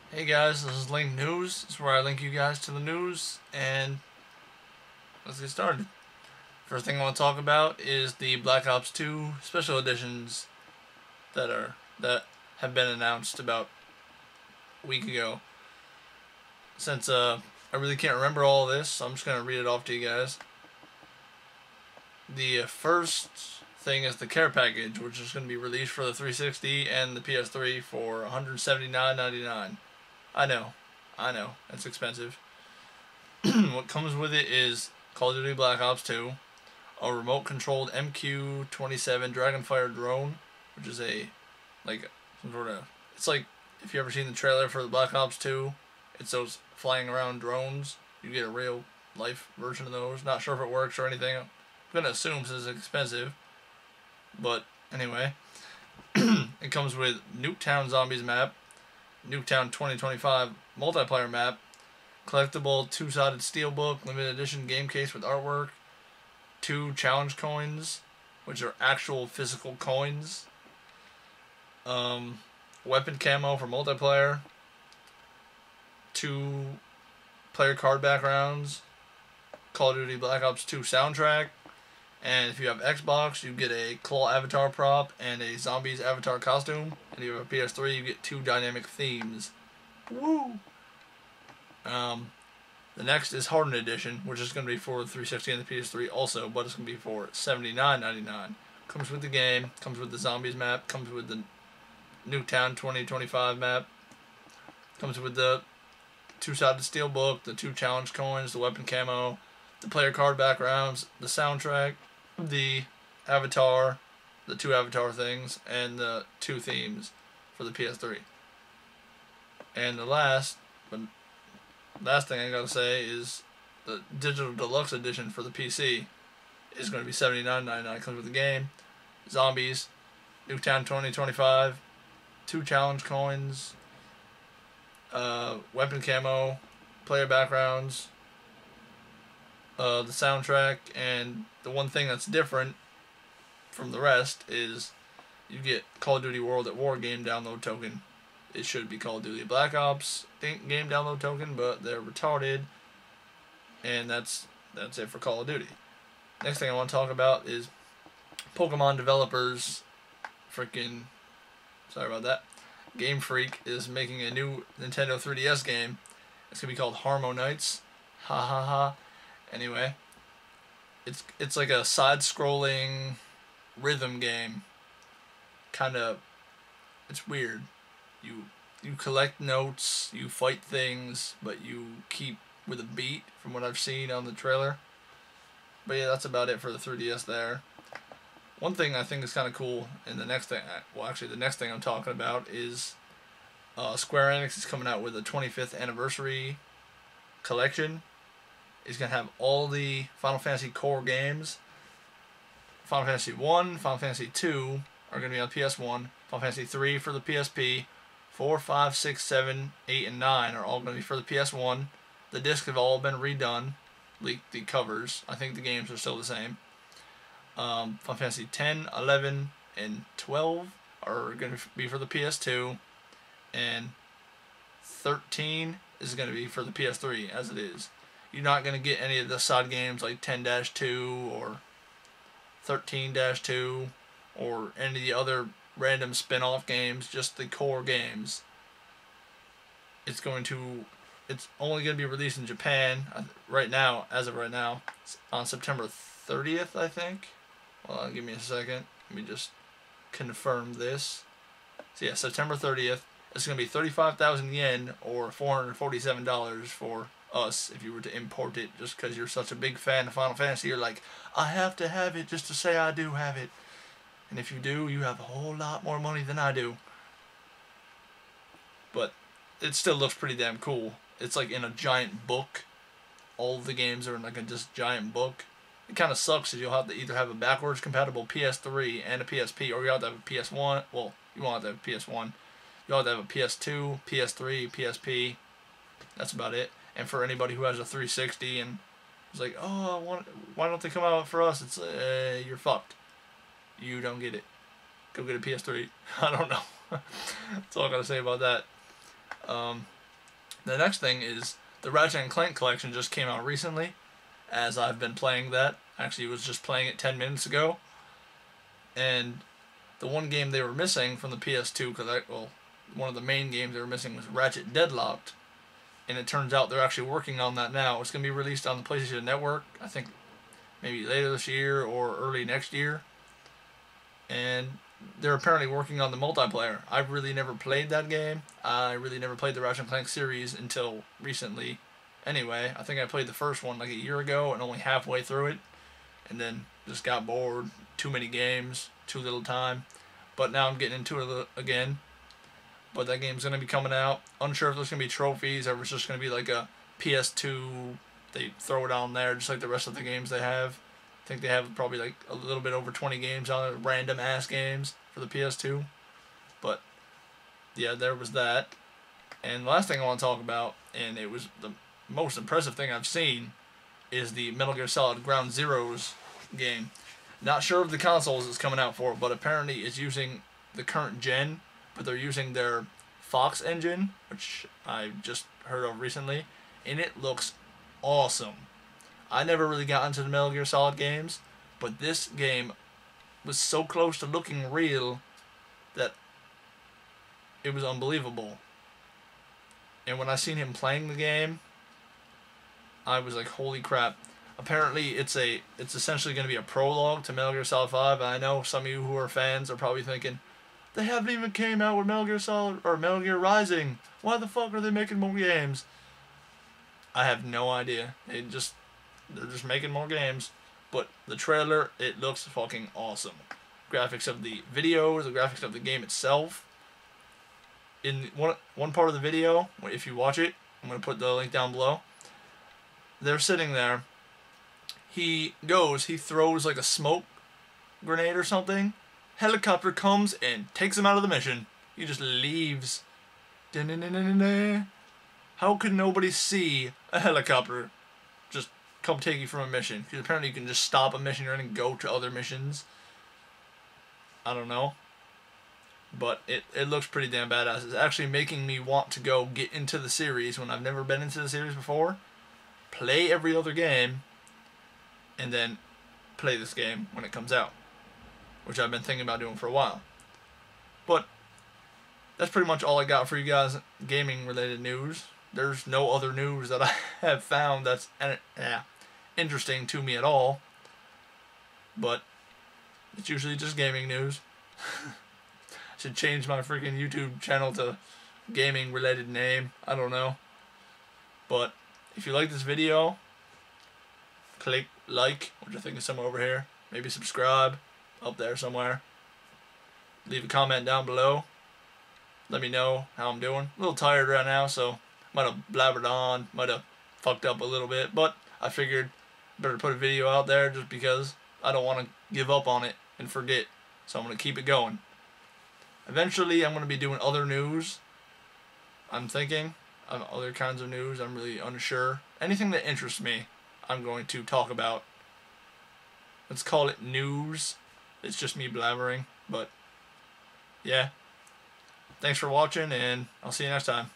Hey guys, this is Link News. This is where I link you guys to the news, and let's get started. First thing I want to talk about is the Black Ops 2 special editions that have been announced about a week ago. Since I really can't remember all of this, so I'm just gonna read it off to you guys. The first thing is the care package, which is going to be released for the 360 and the PS3 for $179.99. I know, it's expensive. What comes with it is Call of Duty Black Ops 2, a remote-controlled MQ-27 Dragonfire drone, which is some sort of. It's like if you ever seen the trailer for the Black Ops 2, it's those flying around drones. You get a real life version of those. Not sure if it works or anything. I'm gonna assume since it's expensive, but anyway, it comes with Nuketown Zombies map, Nuketown 2025 multiplayer map, collectible two-sided steelbook, limited edition game case with artwork, 2 challenge coins, which are actual physical coins, weapon camo for multiplayer, 2 player card backgrounds, Call of Duty Black Ops 2 soundtrack, and if you have Xbox, you get a claw avatar prop and a zombies avatar costume, and if you have a PS3, you get 2 dynamic themes. Woo! The next is Hardened Edition, which is going to be for the 360 and the PS3 also, but it's going to be for $79.99. Comes with the game, comes with the Zombies map, comes with the Nuketown 2025 map, comes with the two-sided steelbook, the 2 challenge coins, the weapon camo, the player card backgrounds, the soundtrack, the avatar, the 2 avatar things, and the 2 themes for the PS3. And the last thing I gotta say is the Digital Deluxe Edition for the PC is going to be $79.99. Comes with the game, Zombies, Nuketown 2025, 2 challenge coins, weapon camo, player backgrounds, the soundtrack, and the one thing that's different from the rest is you get Call of Duty World at War game download token. It should be Call of Duty Black Ops game download token, but they're retarded, and that's it for Call of Duty. Next thing I want to talk about is Pokemon developers. Sorry about that. GameFreak is making a new Nintendo 3DS game. It's gonna be called Harmo Nights. Ha ha ha. Anyway, it's like a side-scrolling rhythm game. It's weird. You collect notes, you fight things, but you keep with a beat from what I've seen on the trailer. But yeah, that's about it for the 3DS there. One thing I think is kind of cool, and the next thing I'm talking about is Square Enix is coming out with a 25th anniversary collection. It's going to have all the Final Fantasy core games. Final Fantasy 1, Final Fantasy 2 are going to be on PS1. Final Fantasy 3 for the PSP. 4, 5, 6, 7, 8, and 9 are all going to be for the PS1. The discs have all been redone. Leaked the covers. I think the games are still the same. Final Fantasy 10, 11, and 12 are going to be for the PS2. And 13 is going to be for the PS3, as it is. You're not going to get any of the side games like 10-2 or 13-2 or any of the other random spin-off games, just the core games. It's only going to be released in Japan as of right now, on September 30th, I think. Hold on, give me a second. Let me just confirm this. So yeah, September 30th. It's going to be 35,000 yen or $447 for us if you were to import it, just because you're such a big fan of Final Fantasy. You're like, I have to have it just to say I do have it. And if you do, you have a whole lot more money than I do. But it still looks pretty damn cool. It's like in a giant book. All the games are in like a just giant book. It kind of sucks because you'll have to either have a backwards compatible PS3 and a PSP, or you have to have a PS1. Well, you won't have to have a PS1. You'll have to have a PS2, PS3, PSP. That's about it. And for anybody who has a 360 and is like, oh, why don't they come out for us? It's you're fucked. You don't get it. Go get a PS3. I don't know. That's all I gotta say about that. The next thing is the Ratchet and Clank collection just came out recently, as I've been playing that. Actually, was just playing it 10 minutes ago. And the one game they were missing from the PS2, one of the main games they were missing was Ratched Deadlocked. And it turns out they're actually working on that now. It's going to be released on the PlayStation Network, I think maybe later this year or early next year. And they're apparently working on the multiplayer. I've really never played that game. I really never played the Ratchet and Clank series until recently. Anyway, I think I played the first one like a year ago and only halfway through it. And then just got bored. Too many games, too little time. But now I'm getting into it again. But that game's going to be coming out. Unsure if there's going to be trophies or if it's just going to be like a PS2. They throw it on there just like the rest of the games they have. I think they have probably like a little bit over 20 games on it. Random ass games for the PS2. But yeah, there was that. And the last thing I want to talk about, and it was the most impressive thing I've seen, is the Metal Gear Solid Ground Zeroes game. Not sure of the consoles it's coming out for, but apparently it's using the current gen, but they're using their Fox engine, which I just heard of recently, and it looks awesome. I never really got into the Metal Gear Solid games, but this game was so close to looking real that it was unbelievable. And when I seen him playing the game, I was like, holy crap. Apparently it's essentially going to be a prologue to Metal Gear Solid 5. And I know some of you who are fans are probably thinking, they haven't even came out with Metal Gear Solid or Metal Gear Rising. Why the fuck are they making more games? I have no idea. They're just making more games. But the trailer, it looks fucking awesome. Graphics of the video, the graphics of the game itself. In one part of the video, if you watch it, I'm going to put the link down below. They're sitting there. He throws like a smoke grenade or something. Helicopter comes and takes him out of the mission. He just leaves. How could nobody see a helicopter just come take you from a mission? Because apparently you can just stop a mission and go to other missions. I don't know. But it looks pretty damn badass. It's actually making me want to go get into the series when I've never been into the series before. Play every other game. And then play this game when it comes out. Which I've been thinking about doing for a while. But that's pretty much all I got for you guys gaming related news. There's no other news that I have found that's interesting to me at all. But it's usually just gaming news. I should change my freaking YouTube channel to gaming related name. I don't know. But if you like this video, click like, which I think is somewhere over here. Maybe subscribe up there somewhere. Leave a comment down below. Let me know how I'm doing. A little tired right now, so might have blabbered on, might have fucked up a little bit, but I figured better put a video out there just because I don't want to give up on it and forget. So I'm going to keep it going. Eventually, I'm going to be doing other news. I'm thinking of other kinds of news. I'm really unsure. Anything that interests me, I'm going to talk about. Let's call it news. It's just me blabbering, but yeah. Thanks for watching, and I'll see you next time.